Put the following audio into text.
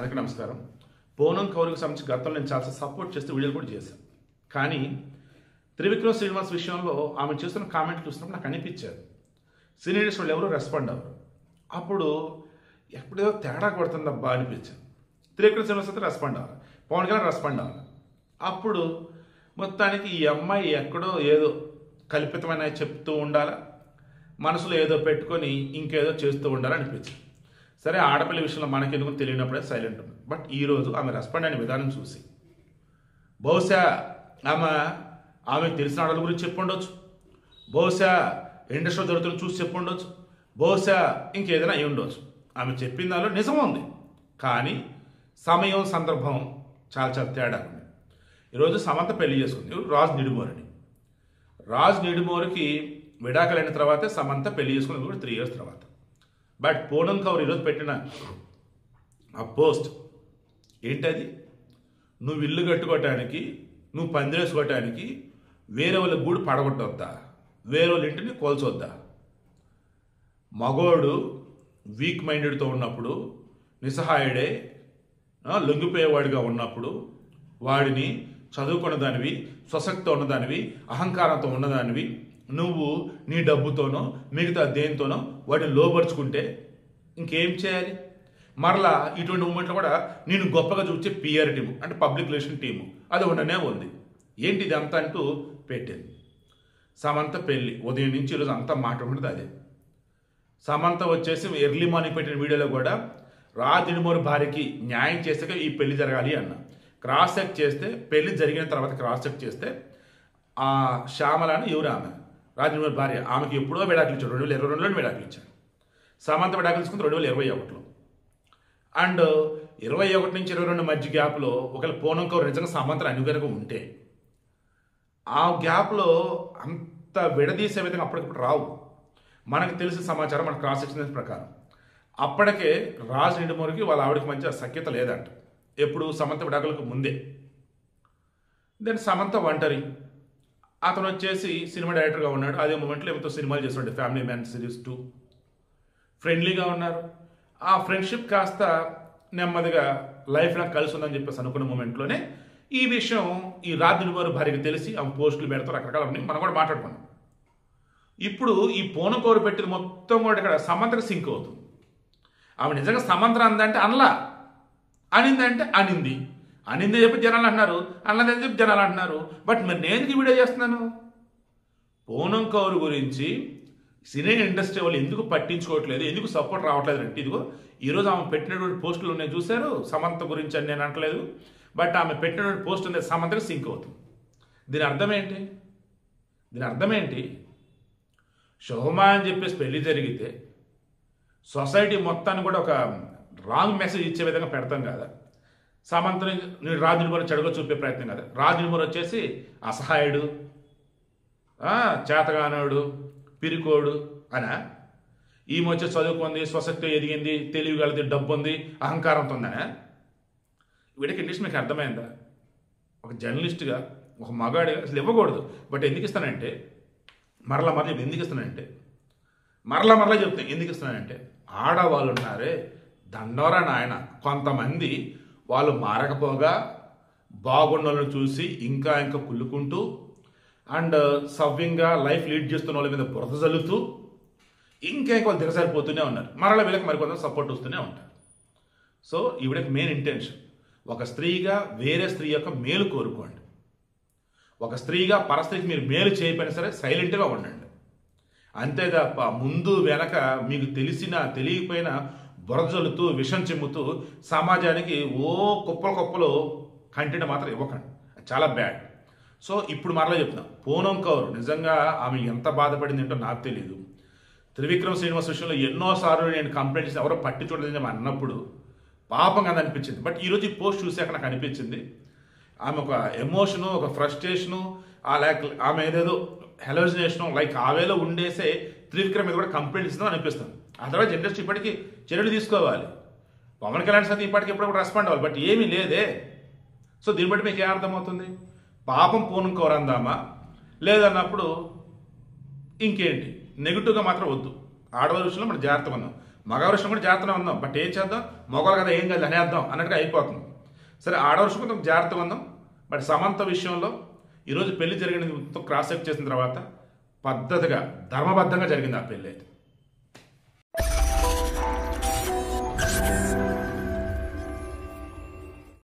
అందరికీ నమస్కారం. పూనం కౌర్కి సంబంధించి గతంలో నేను చాలా సపోర్ట్ చేస్తూ వీడియోలు కూడా చేశాను. కానీ త్రివిక్రమ్ శ్రీనివాస్ విషయంలో ఆమె చేస్తున్న కామెంట్లు చూసినప్పుడు నాకు అనిపించారు సీనియర్ వాళ్ళు ఎవరు రెస్పాండ్ అవ్వరు. అప్పుడు ఎప్పుడేదో తేడా కొడుతుందబ్బా అనిపించాను. త్రివిక్రమ్ శ్రీనివాస్ అయితే రెస్పాండ్ అవ్వాలి, పవన్ కళ్యాణ్ రెస్పాండ్ అవ్వాలి. అప్పుడు మొత్తానికి ఈ అమ్మాయి ఎక్కడో ఏదో కల్పితమైన చెప్తూ ఉండాలా, మనసులో ఏదో పెట్టుకొని ఇంకేదో చేస్తూ ఉండాలనిపించింది. సరే, ఆడపిల్ల విషయంలో మనకి ఎందుకు తెలియనప్పుడే సైలెంట్ ఉంది. బట్ ఈరోజు ఆమె రెస్పాండ్ అయిన విధానం చూసి బహుశా ఆమెకు తెలిసిన ఆడల గురించి చెప్పుండొచ్చు, బహుశా ఇండస్ట్రీ జరుగుతున్న చూసి చెప్పుండొచ్చు, బహుశా ఇంకేదైనా అయి ఉండొచ్చు. ఆమె చెప్పిన దానిలో నిజం ఉంది, కానీ సమయం సందర్భం చాలా చాలా తేడా ఉంది. ఈరోజు సమంత పెళ్లి చేసుకుంది రాజ్ నిడుమోరని. రాజ్ నిడుమోరికి విడాకులైన తర్వాతే సమంత పెళ్లి చేసుకున్నది కూడా 3 years తర్వాత. బట్ పూనం కౌర్ ఈరోజు పెట్టిన ఆ పోస్ట్ ఏంటది? నువ్వు ఇల్లు కట్టుకోవటానికి, నువ్వు పందిరేసుకోవటానికి వేరే వాళ్ళ గూడు పడగొట్టొద్దా, వేరే వాళ్ళ ఇంటిని కోల్చొద్దా? మగోడు వీక్ మైండెడ్తో ఉన్నప్పుడు, నిస్సహాయుడే లొంగిపోయేవాడిగా ఉన్నప్పుడు వాడిని చదువుకున్న దానివి, స్వశక్తితో ఉన్నదానివి, అహంకారంతో ఉన్నదానివి నువ్వు నీ డబ్బుతోనో మిగతా దేనితోనో వాటిని లోపరుచుకుంటే ఇంకేం చేయాలి? మరలా ఇటువంటి మూమెంట్లో కూడా నేను గొప్పగా చూపించే పిఆర్ టీము అంటే పబ్లిక్ రిలేషన్ టీము అది ఉండనే ఉంది. ఏంటి ఇది అంతా అంటూ పెట్టింది. సమంత పెళ్ళి ఉదయం నుంచి ఈరోజు అంతా మాట్లాడుకుంటుంది అదే. సమంత వచ్చేసి ఎర్లీ మార్నింగ్ పెట్టిన వీడియోలో కూడా రాజ్ నిడుమోరు భార్యకి న్యాయం చేస్తే ఈ పెళ్లి జరగాలి అన్న. క్రాస్ చెక్ చేస్తే పెళ్లి జరిగిన తర్వాత క్రాస్ చెక్ చేస్తే ఆ శ్యామల అని ఎవరు ఆమె రాజ్ నిడుమోరు భార్య, ఆమెకి ఎప్పుడో విడాకులు ఇచ్చాడు. 2022లో విడాకులు ఇచ్చాడు. సమంత విడాకులు తీసుకుంది 2021లో. అండ్ 21 నుంచి 22 మధ్య గ్యాప్లో ఒకవేళ పూనం కౌర్ నిజంగా సమంతను అనుగనగా ఉంటే ఆ గ్యాప్లో అంత విడదీసే విధంగా అప్పటికప్పుడు రావు. మనకు తెలిసిన సమాచారం మన క్రాస్ సెక్షన్ ప్రకారం అప్పటికే రాజ్ నిడుమోరికి వాళ్ళ ఆవిడకి మధ్య సఖ్యత లేదంట. ఎప్పుడు సమంత విడాకులకు ముందే. దెన్ సమంత ఒంటరి, అతను వచ్చేసి సినిమా డైరెక్టర్గా ఉన్నాడు. అదే మూమెంట్లో ఏమో సినిమాలు చేస్తున్నాడు, ఫ్యామిలీ మ్యాన్ సిరీస్ 2. ఫ్రెండ్లీగా ఉన్నారు. ఆ ఫ్రెండ్షిప్ కాస్త నెమ్మదిగా లైఫ్లో కలిసి ఉందని చెప్పేసి అనుకున్న మూమెంట్లోనే ఈ విషయం ఈ రాజ్ నిడుమోరు భార్యకి తెలిసి ఆమె పోస్టులు పెడతారు, రకరకాల మనం కూడా మాట్లాడుకున్నాం. ఇప్పుడు ఈ పూనం కౌర్ పెట్టిన మొత్తం కూడా ఇక్కడ సమంతకు సింక్ అవుతుంది. ఆమె నిజంగా సమంత అందంటే అనలా, అనిందంటే అనింది, అనిందే చెప్పి జనాలు అంటున్నారు, అన్నదని చెప్పి జనాలు అంటున్నారు. బట్ మరి నేను ఈ వీడియో చేస్తున్నాను పూనం కౌర్ గురించి సినీ ఇండస్ట్రీ వాళ్ళు ఎందుకు పట్టించుకోవట్లేదు, ఎందుకు సపోర్ట్ రావట్లేదు అంటే ఇదిగో ఈరోజు ఆమె పెట్టినటువంటి పోస్టులు ఉన్నాయి చూశారు. సమంత గురించి అని నేను అంటలేదు, బట్ ఆమె పెట్టినటువంటి పోస్ట్ అనేది సమంతకు సింక్ అవుతుంది. దీని అర్థం ఏంటి? శోభమా అని చెప్పేసి పెళ్లి జరిగితే సొసైటీ మొత్తాన్ని కూడా ఒక రాంగ్ మెసేజ్ ఇచ్చే విధంగా పెడతాం కదా. సమంతని రాజ్ నిడుమోరు చెడుగా చూపే ప్రయత్నం కదా. రాజ్ నిడుమోరు వచ్చేసి అసహాయుడు, చేతగానోడు, పిరికోడు అనా? ఈమె వచ్చి చదువుకుంది, స్వశక్తి ఎదిగింది, తెలివిగలది, డబ్బు ఉంది, అహంకారంతో ఉందనా? వీడికి ఇంగ్లీష్ మీకు అర్థమైందా? ఒక జర్నలిస్ట్గా, ఒక మగాడిగా అసలు ఇవ్వకూడదు. బట్ ఎందుకు ఇస్తానంటే మరలా ఎందుకు ఇస్తానంటే ఎందుకు ఇస్తున్నానంటే ఆడవాళ్ళు ఉన్నారే దండోరా నాయన. కొంతమంది వాళ్ళు మారకపోగా బాగుండాలని చూసి ఇంకా కుళ్ళుకుంటూ అండ్ సవ్యంగా లైఫ్ లీడ్ చేస్తున్న వాళ్ళ మీద బురద జల్లుతూ ఇంకా వాళ్ళు దిగసారిపోతూనే ఉన్నారు. మరలా వీళ్ళకి మరికొంత సపోర్ట్ వస్తూనే ఉంటారు. సో ఈవిడకి మెయిన్ ఇంటెన్షన్ ఒక స్త్రీగా వేరే స్త్రీ యొక్క మేలు కోరుకోండి. ఒక స్త్రీగా పరస్త్రీకి మీరు మేలు చేయకపోయినా సరే సైలెంట్గా ఉండండి. అంతే తప్ప ముందు వెనక మీకు తెలిసినా తెలియకపోయినా బురదలుతూ విషం చిమ్ముతూ సమాజానికి కుప్పలు కంటెంట్ మాత్రం ఇవ్వకండి, చాలా బ్యాడ్. సో ఇప్పుడు మరలా చెప్తున్నా, పూనం కౌర్ నిజంగా ఆమె ఎంత బాధపడింది ఏంటో నాకు తెలియదు. త్రివిక్రమ్ శ్రీనివాస్ విషయంలో ఎన్నోసార్లు నేను కంప్లైంట్ చేసి ఎవరో పట్టించుకోవడం అన్నప్పుడు పాపం కదా అనిపించింది. బట్ ఈరోజు ఈ పోస్ట్ చూసాక నాకు అనిపించింది ఆమె ఒక ఎమోషను, ఒక ఫ్రస్ట్రేషను, ఆమె ఏదేదో హెలోజినేషను లైక్ ఆవేలో ఉండేసే త్రివిక్రమ్ మీద కూడా కంప్లైంట్ ఇస్తుందని అనిపిస్తుంది. అదర్వైజ్ ఇండస్ట్రీ ఇప్పటికీ చర్యలు తీసుకోవాలి. పవన్ కళ్యాణ్ సార్ ఇప్పటికి ఎప్పుడప్పుడు రెస్పాండ్ అవ్వాలి. బట్ ఏమీ లేదే. సో దీన్ని బట్టి మీకు ఏమర్థమవుతుంది? పాపం పూనం కౌర్ అందామా, లేదన్నప్పుడు ఇంకేంటి? నెగిటివ్గా మాత్రం వద్దు. ఆడవాళ్ళ విషయంలో మనం జాగ్రత్తగా ఉన్నాం. మగవృషం కూడా జాగ్రత్తగా ఉందాం, బట్ ఏం చేద్దాం, మగవాళ్ళు కదా ఏం కాదు అనేద్దాం అన్నట్టుగా అయిపోతుంది. సరే, ఆడవృషం కొంచెం జాగ్రత్తగా ఉందాం. బట్ సమంత విషయంలో ఈరోజు పెళ్లి జరిగిన మొత్తం క్రాస్ చెక్ చేసిన తర్వాత పద్ధతిగా ధర్మబద్ధంగా జరిగింది ఆ పెళ్ళి అయితే.